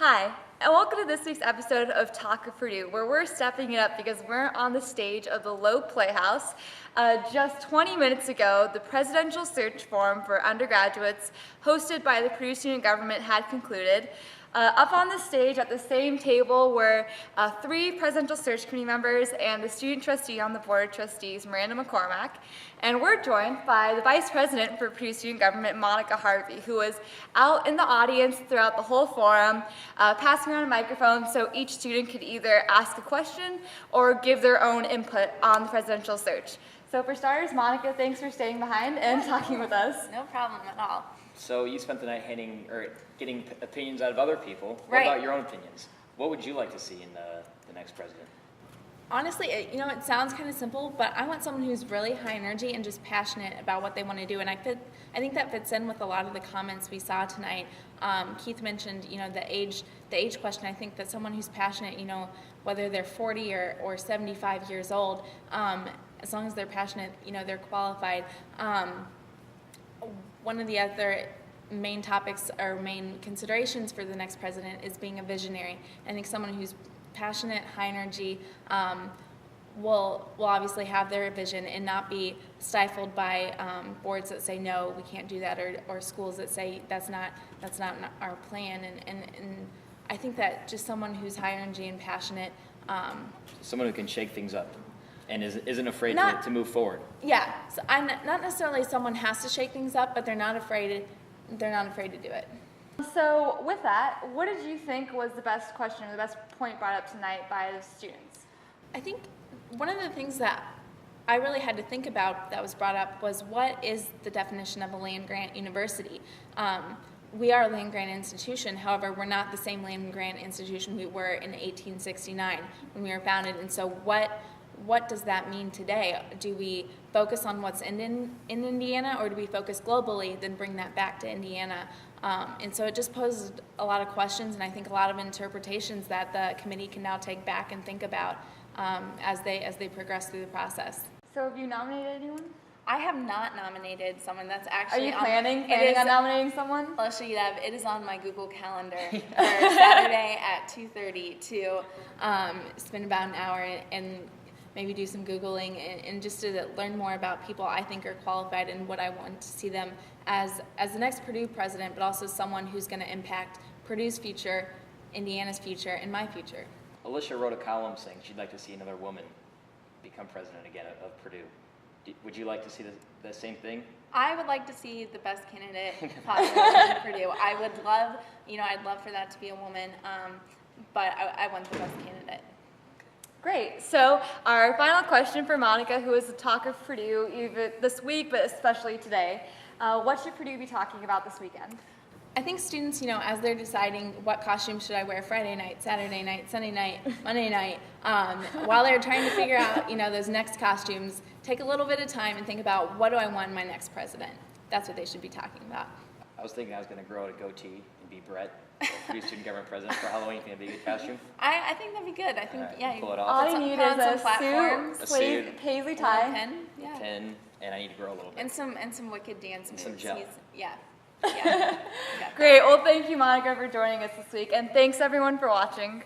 Hi, and welcome to this week's episode of Talk of Purdue, where we're stepping it up because we're on the stage of the Low Playhouse. Just 20 minutes ago, the presidential search forum for undergraduates hosted by the Purdue Student Government had concluded. Up on the stage at the same table were 3 presidential search committee members and the student trustee on the board of trustees, Miranda McCormack. And we're joined by the vice president for Purdue Student Government, Monica Harvey, who was out in the audience throughout the whole forum, passing around a microphone so each student could either ask a question or give their own input on the presidential search. So for starters, Monica, thanks for staying behind and talking with us. No problem at all. So you spent the night getting opinions out of other people. What Right. about your own opinions? What would you like to see in the next president? Honestly, it sounds kind of simple, but I want someone who's really high energy and just passionate about what they want to do. And I think that fits in with a lot of the comments we saw tonight. Keith mentioned, the age question. I think that someone who's passionate, whether they're 40 or 75 years old, as long as they're passionate, they're qualified. One of the other main topics or main considerations for the next president is being a visionary. I think someone who's passionate, high energy, will obviously have their vision and not be stifled by boards that say no, we can't do that, or schools that say that's not our plan. And I think that just someone who's high energy and passionate, Someone who can shake things up and isn't afraid to move forward. Yeah, so I'm not necessarily someone has to shake things up, but they're not afraid to do it. So with that, what did you think was the best question or the best point brought up tonight by the students? I think one of the things that I really had to think about that was brought up was, what is the definition of a land-grant university? We are a land-grant institution, however, we're not the same land-grant institution we were in 1869 when we were founded, and so what does that mean today? Do we focus on what's in Indiana, or do we focus globally, then bring that back to Indiana? And so it just posed a lot of questions, and I think a lot of interpretations that the committee can now take back and think about as they progress through the process. So have you nominated anyone? I have not nominated someone. That's actually Are you planning on nominating someone? Alisha, it is on my Google Calendar for Saturday at 2:30 to spend about an hour and maybe do some Googling and just to learn more about people I think are qualified and what I want to see them as the next Purdue president, but also someone who's going to impact Purdue's future, Indiana's future, and my future. Alisha wrote a column saying she'd like to see another woman become president again of Purdue. Would you like to see the same thing? I would like to see the best candidate possible in Purdue. I would love, I'd love for that to be a woman, but I want the best candidate. Great. So our final question for Monica, who is the talk of Purdue even this week, but especially today. What should Purdue be talking about this weekend? I think students, as they're deciding what costume should I wear Friday night, Saturday night, Sunday night, Monday night, while they're trying to figure out, those next costumes, take a little bit of time and think about, what do I want in my next president? That's what they should be talking about. I was thinking I was going to grow out a goatee and be Brett, Purdue Student Government president for Halloween. Think that'd be a good costume? I think that'd be good. I think, Right, yeah. pull it off. All you need is a suit, paisley tie. Pen, yeah. A pin, and I need to grow a little bit. And some wicked dance moves. Some gel. Yeah. Yeah. Great. Well, thank you, Monica, for joining us this week, and thanks everyone for watching.